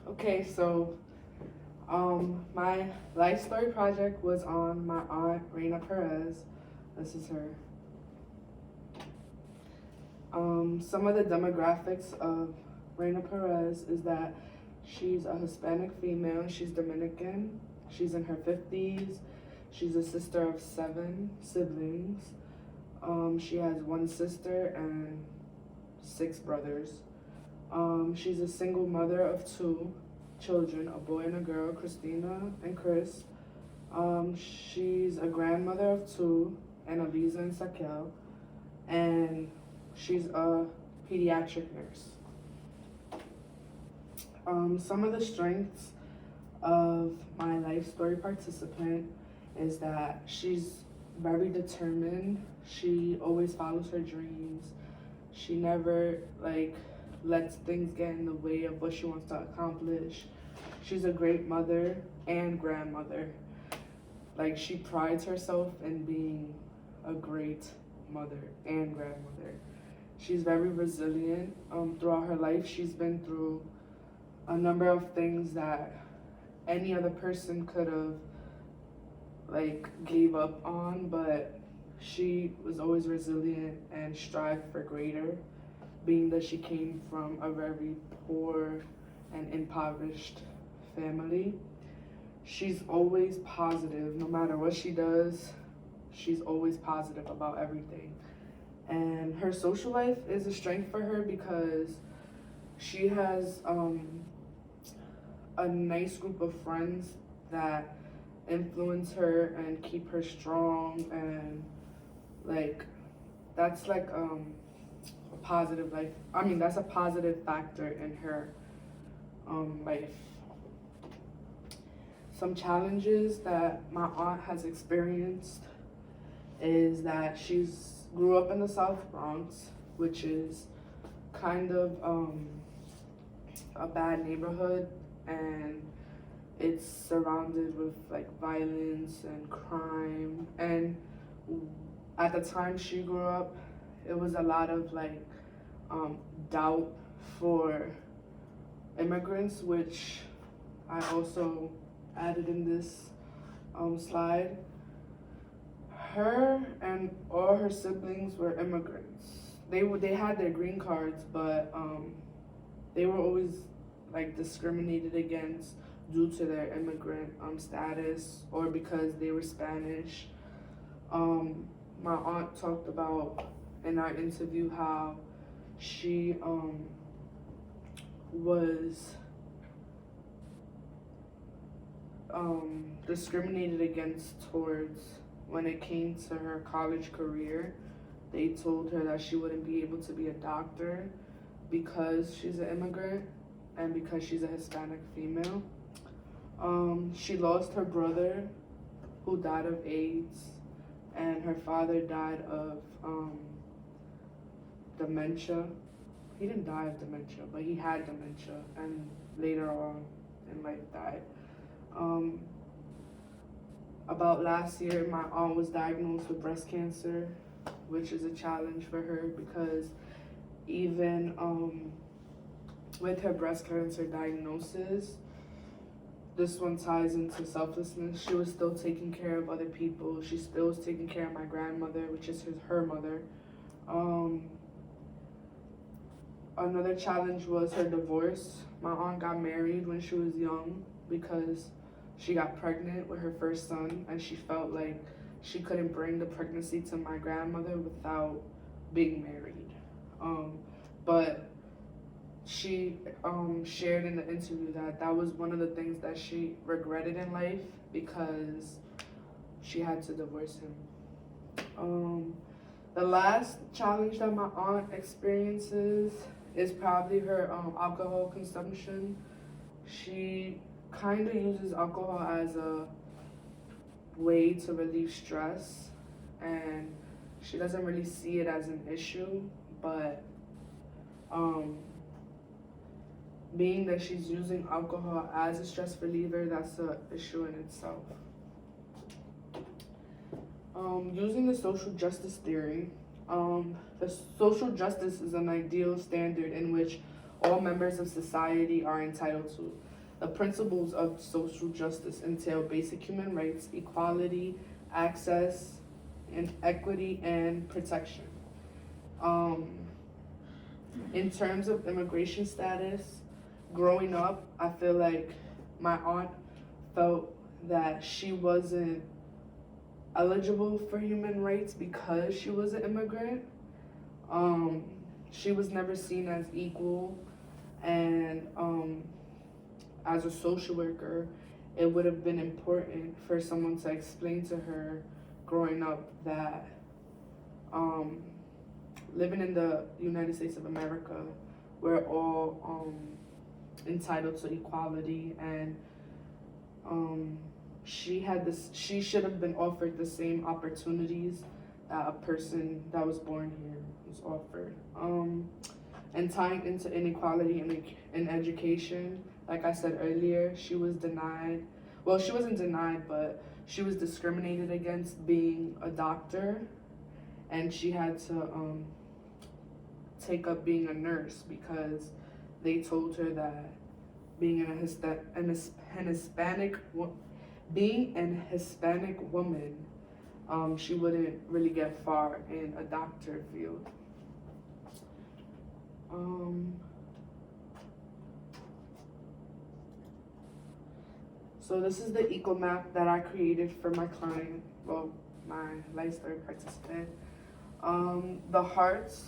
Okay, so my life story project was on my aunt Reina Perez. This is her. Some of the demographics of Reina Perez is that she's a Hispanic female. She's Dominican. She's in her 50s. She's a sister of 7 siblings. She has 1 sister and 6 brothers. She's a single mother of 2 children, a boy and a girl, Christina and Chris. She's a grandmother of 2, Annalisa and Sakel, and she's a pediatric nurse. Some of the strengths of my life story participant is that she's very determined. She always follows her dreams. She never lets things get in the way of what she wants to accomplish. She's a great mother and grandmother. She prides herself in being a great mother and grandmother. She's very resilient. Throughout her life, she's been through a number of things that any other person could have gave up on, but she was always resilient and strived for greater, being that she came from a very poor and impoverished family. She's always positive. No matter what she does, she's always positive about everything. And her social life is a strength for her because she has a nice group of friends that influence her and keep her strong, and that's a positive life. That's a positive factor in her life. Some challenges that my aunt has experienced is that she's grew up in the South Bronx, which is kind of a bad neighborhood, and it's surrounded with violence and crime. And at the time she grew up, it was a lot of doubt for immigrants, which I also added in this slide. Her and all her siblings were immigrants. They had their green cards, but they were always discriminated against due to their immigrant status or because they were Spanish. My aunt talked about in our interview how she was discriminated against towards when it came to her college career. They told her that she wouldn't be able to be a doctor because she's an immigrant and because she's a Hispanic female. She lost her brother who died of AIDS, and her father died of dementia. He didn't die of dementia, but he had dementia and later on in life died. About last year, my aunt was diagnosed with breast cancer, which is a challenge for her because even with her breast cancer diagnosis, this one ties into selflessness. She was still taking care of other people. She still was taking care of my grandmother, which is her mother. Another challenge was her divorce. My aunt got married when she was young because she got pregnant with her first son, and she felt like she couldn't bring the pregnancy to my grandmother without being married. But she shared in the interview that that was one of the things that she regretted in life because she had to divorce him. The last challenge that my aunt experiences is probably her alcohol consumption. She kind of uses alcohol as a way to relieve stress, and she doesn't really see it as an issue, but being that she's using alcohol as a stress reliever, that's an issue in itself. Using the social justice theory, the social justice is an ideal standard in which all members of society are entitled to. The principles of social justice entail basic human rights, equality, access, and equity and protection. Um, in terms of immigration status, growing up, I feel like my aunt felt that she wasn't eligible for human rights because she was an immigrant. She was never seen as equal, and as a social worker, it would have been important for someone to explain to her growing up that living in the United States of America, we're all entitled to equality, and she should have been offered the same opportunities that a person that was born here was offered. And tying into inequality in education, like I said earlier, she was denied, well, she wasn't denied, but she was discriminated against being a doctor, and she had to take up being a nurse because they told her that being an Hispanic woman, she wouldn't really get far in a doctor field. So this is the eco map that I created for my client, well, my Life Story participant. The hearts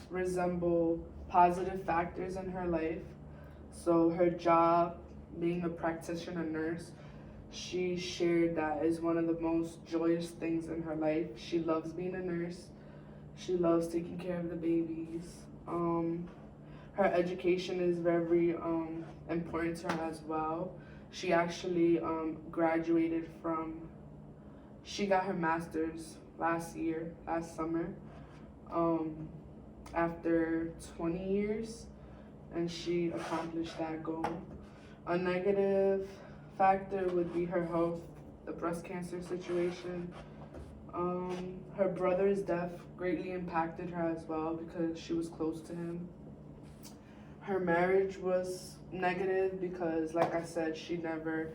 resemble positive factors in her life. So her job, being a practitioner nurse, she shared that is one of the most joyous things in her life. She loves being a nurse. She loves taking care of the babies. Her education is very important to her as well. She actually graduated she got her master's last summer, after 20 years, and she accomplished that goal. A negative factor would be her health, the breast cancer situation. Her brother's death greatly impacted her as well because she was close to him. Her marriage was negative because, like I said, she never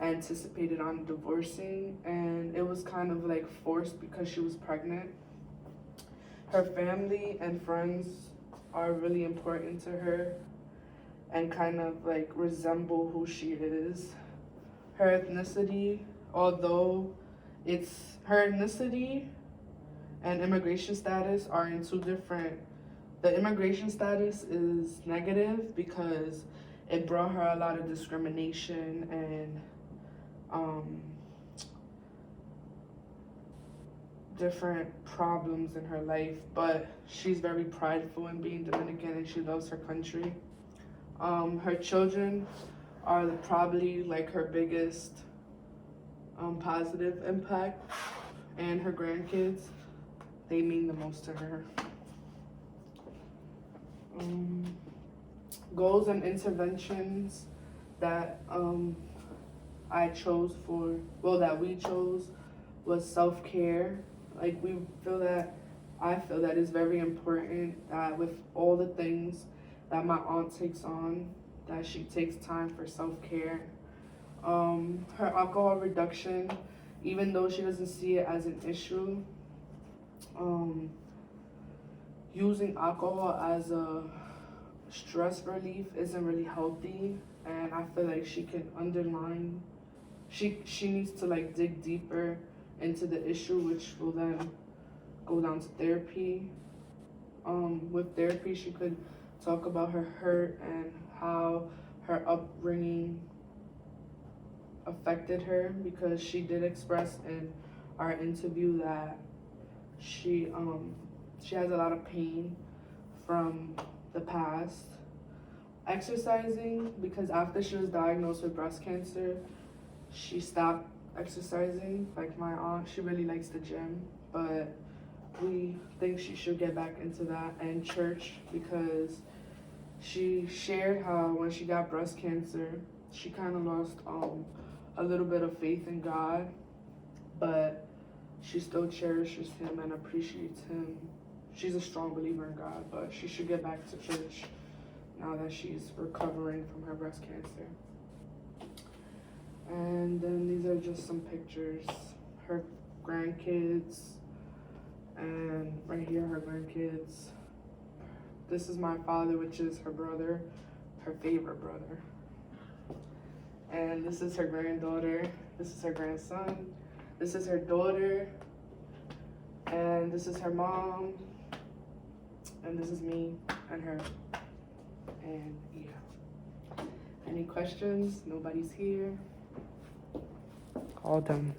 anticipated on divorcing, and it was kind of like forced because she was pregnant. Her family and friends are really important to her and kind of like resemble who she is. Her ethnicity, although her ethnicity and immigration status are in two different. The immigration status is negative because it brought her a lot of discrimination and different problems in her life, but she's very prideful in being Dominican and she loves her country. Her children are probably like her biggest positive impact, and her grandkids, they mean the most to her. Goals and interventions that we chose was self-care. Like I feel that is very important that with all the things that my aunt takes on, that she takes time for self-care. Her alcohol reduction, even though she doesn't see it as an issue, using alcohol as a stress relief isn't really healthy, and I feel like she needs to like dig deeper into the issue, which will then go down to therapy. With therapy, she could talk about her hurt and how her upbringing affected her, because she did express in our interview that she has a lot of pain from the past. Exercising, because after she was diagnosed with breast cancer, she stopped exercising. Like my aunt, she really likes the gym, but we think she should get back into that. And church, because she shared how when she got breast cancer, she kind of lost a little bit of faith in God, but she still cherishes him and appreciates him. She's a strong believer in God, but she should get back to church now that she's recovering from her breast cancer. And then these are just some pictures. Her grandkids, and right here her grandkids. This is my father, which is her brother, her favorite brother. And this is her granddaughter. This is her grandson. This is her daughter. And this is her mom. And this is me and her. And yeah. Any questions? Nobody's here. Call them.